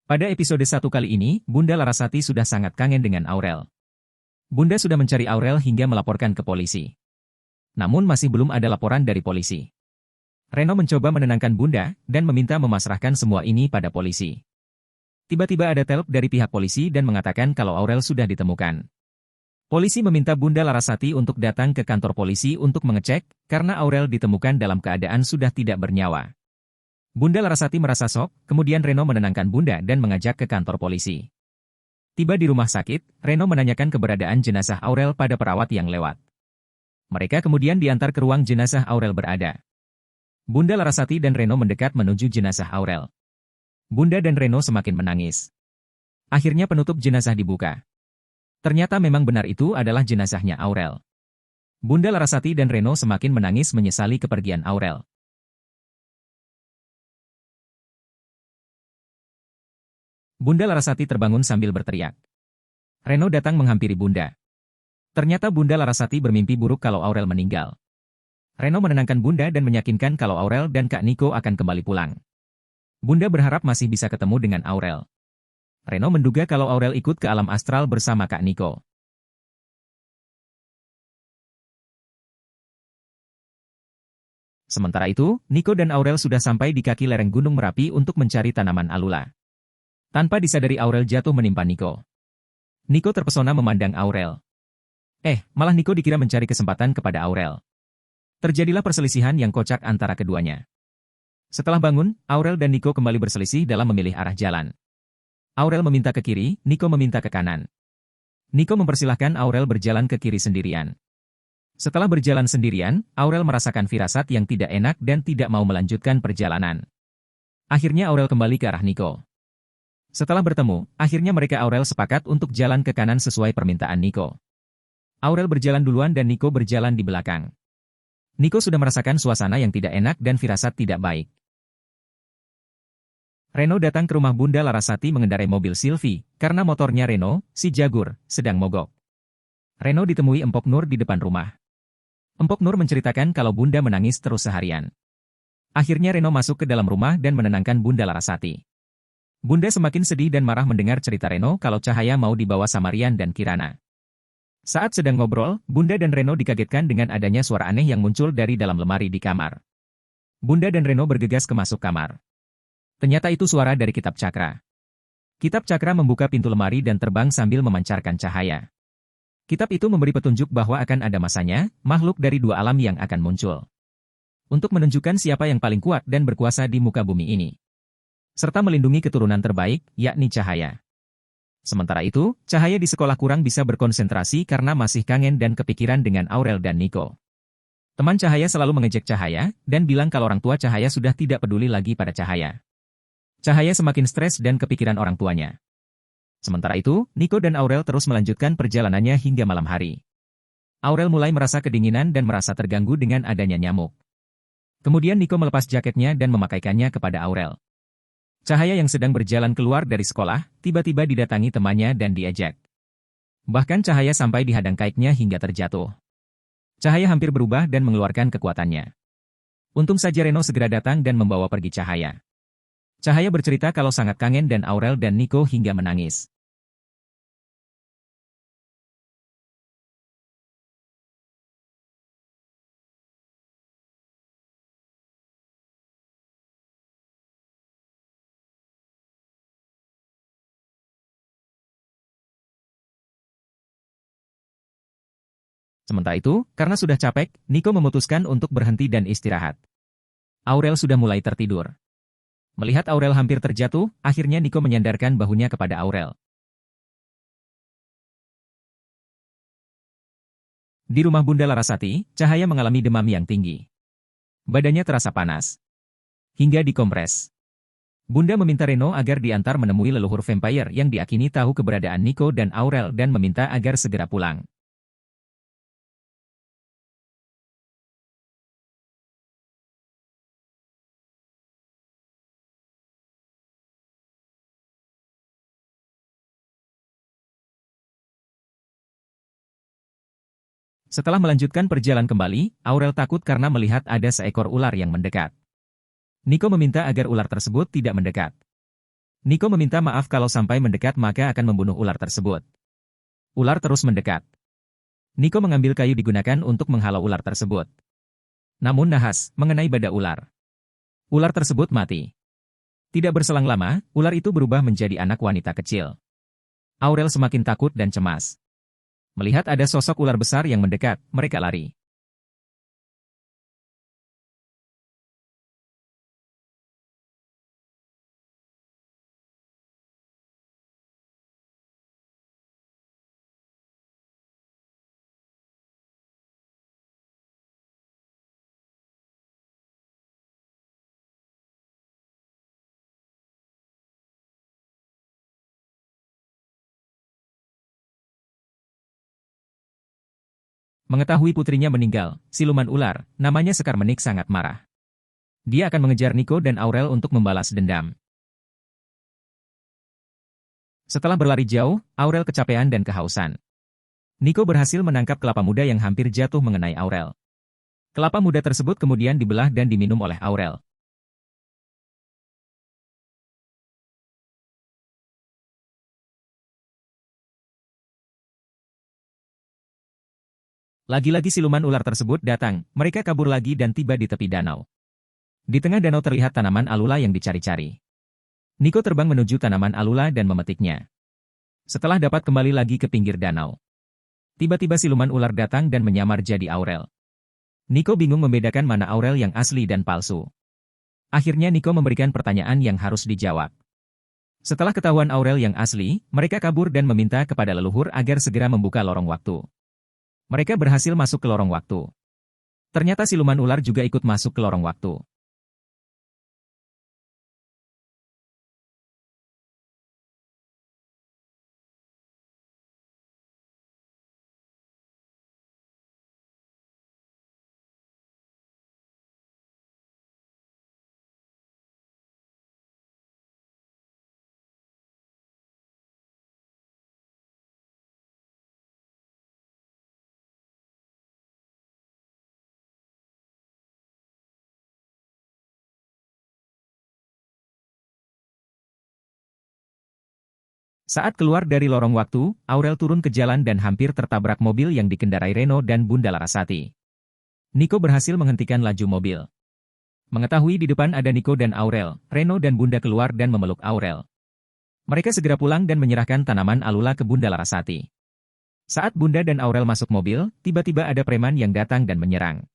Pada episode 1 kali ini, Bunda Larasati sudah sangat kangen dengan Aurel. Bunda sudah mencari Aurel hingga melaporkan ke polisi. Namun masih belum ada laporan dari polisi. Reno mencoba menenangkan Bunda dan meminta memasrahkan semua ini pada polisi. Tiba-tiba ada telepon dari pihak polisi dan mengatakan kalau Aurel sudah ditemukan. Polisi meminta Bunda Larasati untuk datang ke kantor polisi untuk mengecek, karena Aurel ditemukan dalam keadaan sudah tidak bernyawa. Bunda Larasati merasa shock, kemudian Reno menenangkan Bunda dan mengajak ke kantor polisi. Tiba di rumah sakit, Reno menanyakan keberadaan jenazah Aurel pada perawat yang lewat. Mereka kemudian diantar ke ruang jenazah Aurel berada. Bunda Larasati dan Reno mendekat menuju jenazah Aurel. Bunda dan Reno semakin menangis. Akhirnya penutup jenazah dibuka. Ternyata memang benar itu adalah jenazahnya Aurel. Bunda Larasati dan Reno semakin menangis menyesali kepergian Aurel. Bunda Larasati terbangun sambil berteriak. Reno datang menghampiri Bunda. Ternyata Bunda Larasati bermimpi buruk kalau Aurel meninggal. Reno menenangkan Bunda dan meyakinkan kalau Aurel dan Kak Niko akan kembali pulang. Bunda berharap masih bisa ketemu dengan Aurel. Reno menduga kalau Aurel ikut ke alam astral bersama Kak Niko. Sementara itu, Niko dan Aurel sudah sampai di kaki lereng Gunung Merapi untuk mencari tanaman alula. Tanpa disadari Aurel jatuh menimpa Niko. Niko terpesona memandang Aurel. Malah Niko dikira mencari kesempatan kepada Aurel. Terjadilah perselisihan yang kocak antara keduanya. Setelah bangun, Aurel dan Niko kembali berselisih dalam memilih arah jalan. Aurel meminta ke kiri, Niko meminta ke kanan. Niko mempersilahkan Aurel berjalan ke kiri sendirian. Setelah berjalan sendirian, Aurel merasakan firasat yang tidak enak dan tidak mau melanjutkan perjalanan. Akhirnya Aurel kembali ke arah Niko. Setelah bertemu, akhirnya mereka Aurel sepakat untuk jalan ke kanan sesuai permintaan Niko. Aurel berjalan duluan dan Niko berjalan di belakang. Niko sudah merasakan suasana yang tidak enak dan firasat tidak baik. Reno datang ke rumah Bunda Larasati mengendarai mobil Sylvie, karena motornya Reno, si Jagur, sedang mogok. Reno ditemui Empok Nur di depan rumah. Empok Nur menceritakan kalau Bunda menangis terus seharian. Akhirnya Reno masuk ke dalam rumah dan menenangkan Bunda Larasati. Bunda semakin sedih dan marah mendengar cerita Reno kalau Cahaya mau dibawa sama Rian dan Kirana. Saat sedang ngobrol, Bunda dan Reno dikagetkan dengan adanya suara aneh yang muncul dari dalam lemari di kamar. Bunda dan Reno bergegas ke masuk kamar. Ternyata itu suara dari Kitab Cakra. Kitab Cakra membuka pintu lemari dan terbang sambil memancarkan cahaya. Kitab itu memberi petunjuk bahwa akan ada masanya, makhluk dari dua alam yang akan muncul. Untuk menunjukkan siapa yang paling kuat dan berkuasa di muka bumi ini. Serta melindungi keturunan terbaik, yakni Cahaya. Sementara itu, Cahaya di sekolah kurang bisa berkonsentrasi karena masih kangen dan kepikiran dengan Aurel dan Niko. Teman Cahaya selalu mengejek Cahaya, dan bilang kalau orang tua Cahaya sudah tidak peduli lagi pada Cahaya. Cahaya semakin stres dan kepikiran orang tuanya. Sementara itu, Niko dan Aurel terus melanjutkan perjalanannya hingga malam hari. Aurel mulai merasa kedinginan dan merasa terganggu dengan adanya nyamuk. Kemudian Niko melepas jaketnya dan memakaikannya kepada Aurel. Cahaya yang sedang berjalan keluar dari sekolah, tiba-tiba didatangi temannya dan diajak. Bahkan Cahaya sampai dihadang kaiknya hingga terjatuh. Cahaya hampir berubah dan mengeluarkan kekuatannya. Untung saja Reno segera datang dan membawa pergi Cahaya. Cahaya bercerita kalau sangat kangen dan Aurel dan Niko hingga menangis. Sementara itu, karena sudah capek, Niko memutuskan untuk berhenti dan istirahat. Aurel sudah mulai tertidur. Melihat Aurel hampir terjatuh, akhirnya Niko menyandarkan bahunya kepada Aurel. Di rumah Bunda Larasati, Cahaya mengalami demam yang tinggi. Badannya terasa panas. Hingga dikompres. Bunda meminta Reno agar diantar menemui leluhur vampire yang diakini tahu keberadaan Niko dan Aurel dan meminta agar segera pulang. Setelah melanjutkan perjalanan kembali, Aurel takut karena melihat ada seekor ular yang mendekat. Niko meminta agar ular tersebut tidak mendekat. Nico meminta maaf kalau sampai mendekat maka akan membunuh ular tersebut. Ular terus mendekat. Nico mengambil kayu digunakan untuk menghalau ular tersebut. Namun nahas, mengenai badan ular. Ular tersebut mati. Tidak berselang lama, ular itu berubah menjadi anak wanita kecil. Aurel semakin takut dan cemas. Melihat ada sosok ular besar yang mendekat, mereka lari. Mengetahui putrinya meninggal, siluman ular, namanya Sekar Menik sangat marah. Dia akan mengejar Nico dan Aurel untuk membalas dendam. Setelah berlari jauh, Aurel kecapean dan kehausan. Nico berhasil menangkap kelapa muda yang hampir jatuh mengenai Aurel. Kelapa muda tersebut kemudian dibelah dan diminum oleh Aurel. Lagi-lagi siluman ular tersebut datang, mereka kabur lagi dan tiba di tepi danau. Di tengah danau terlihat tanaman alula yang dicari-cari. Nico terbang menuju tanaman alula dan memetiknya. Setelah dapat kembali lagi ke pinggir danau. Tiba-tiba siluman ular datang dan menyamar jadi Aurel. Nico bingung membedakan mana Aurel yang asli dan palsu. Akhirnya Nico memberikan pertanyaan yang harus dijawab. Setelah ketahuan Aurel yang asli, mereka kabur dan meminta kepada leluhur agar segera membuka lorong waktu. Mereka berhasil masuk ke lorong waktu. Ternyata siluman ular juga ikut masuk ke lorong waktu. Saat keluar dari lorong waktu, Aurel turun ke jalan dan hampir tertabrak mobil yang dikendarai Reno dan Bunda Larasati. Nico berhasil menghentikan laju mobil. Mengetahui di depan ada Nico dan Aurel, Reno dan Bunda keluar dan memeluk Aurel. Mereka segera pulang dan menyerahkan tanaman alula ke Bunda Larasati. Saat Bunda dan Aurel masuk mobil, tiba-tiba ada preman yang datang dan menyerang.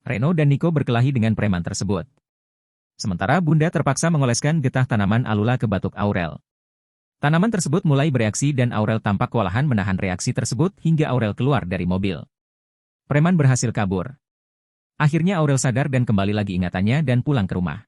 Reno dan Nico berkelahi dengan preman tersebut. Sementara Bunda terpaksa mengoleskan getah tanaman alula ke batuk Aurel. Tanaman tersebut mulai bereaksi dan Aurel tampak kewalahan menahan reaksi tersebut hingga Aurel keluar dari mobil. Preman berhasil kabur. Akhirnya Aurel sadar dan kembali lagi ingatannya dan pulang ke rumah.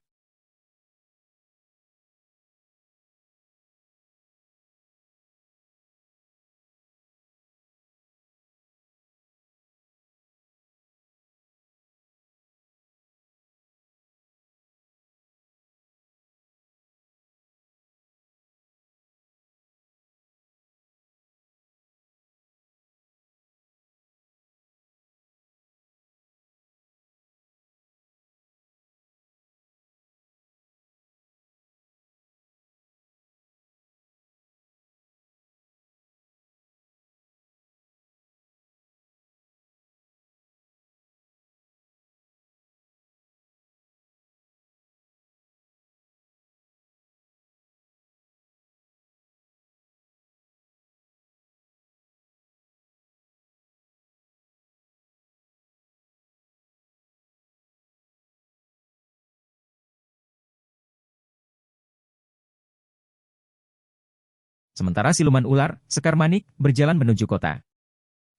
Sementara siluman ular, Sekar Manik, berjalan menuju kota.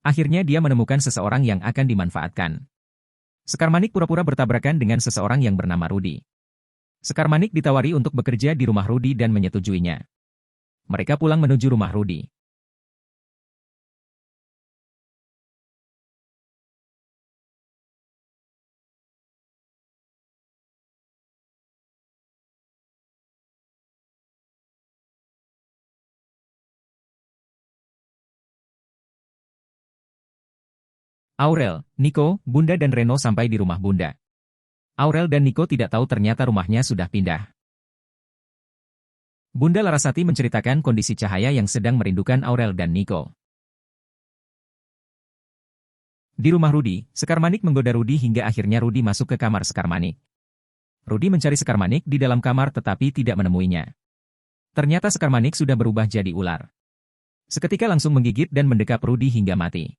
Akhirnya dia menemukan seseorang yang akan dimanfaatkan. Sekar Manik pura-pura bertabrakan dengan seseorang yang bernama Rudi. Sekar Manik ditawari untuk bekerja di rumah Rudi dan menyetujuinya. Mereka pulang menuju rumah Rudi. Aurel, Nico, Bunda dan Reno sampai di rumah Bunda. Aurel dan Nico tidak tahu ternyata rumahnya sudah pindah. Bunda Larasati menceritakan kondisi Cahaya yang sedang merindukan Aurel dan Niko. Di rumah Rudi, Sekar Manik menggoda Rudi hingga akhirnya Rudi masuk ke kamar Sekar Manik. Rudi mencari Sekar Manik di dalam kamar tetapi tidak menemuinya. Ternyata Sekar Manik sudah berubah jadi ular. Seketika langsung menggigit dan mendekap Rudi hingga mati.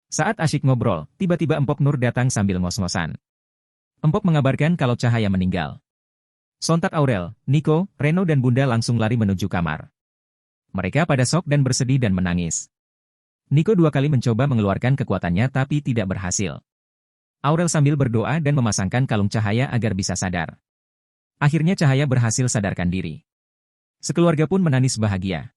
Saat asyik ngobrol, tiba-tiba Empok Nur datang sambil ngos-ngosan. Empok mengabarkan kalau Cahaya meninggal. Sontak Aurel, Niko, Reno dan Bunda langsung lari menuju kamar. Mereka pada shock dan bersedih dan menangis. Niko 2 kali mencoba mengeluarkan kekuatannya tapi tidak berhasil. Aurel sambil berdoa dan memasangkan kalung Cahaya agar bisa sadar. Akhirnya Cahaya berhasil sadarkan diri. Sekeluarga pun menangis bahagia.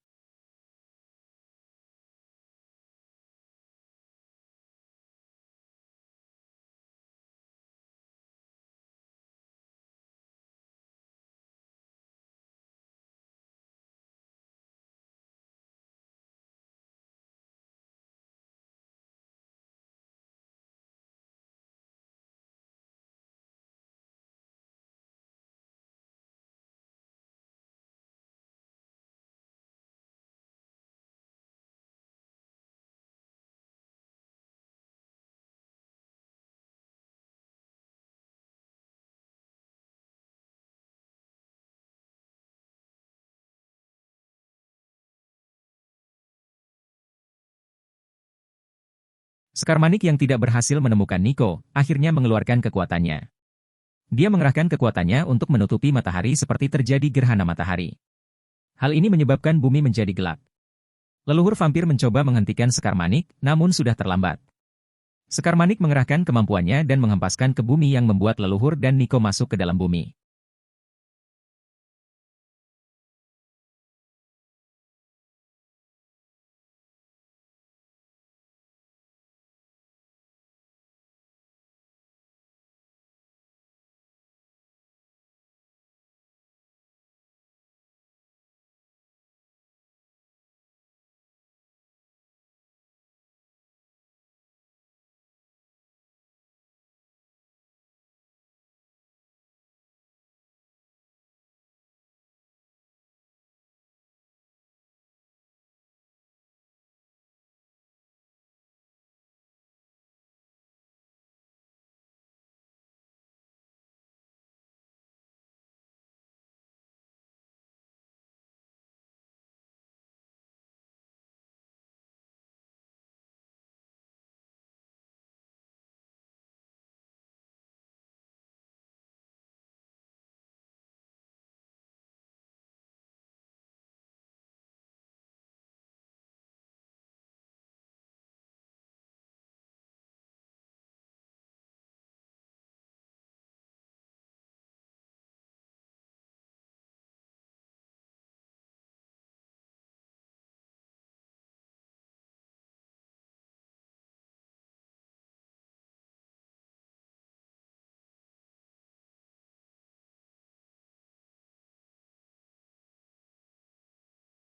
Sekar Manik yang tidak berhasil menemukan Niko, akhirnya mengeluarkan kekuatannya. Dia mengerahkan kekuatannya untuk menutupi matahari seperti terjadi gerhana matahari. Hal ini menyebabkan bumi menjadi gelap. Leluhur vampir mencoba menghentikan Sekar Manik, namun sudah terlambat. Sekar Manik mengerahkan kemampuannya dan menghempaskan ke bumi yang membuat leluhur dan Niko masuk ke dalam bumi.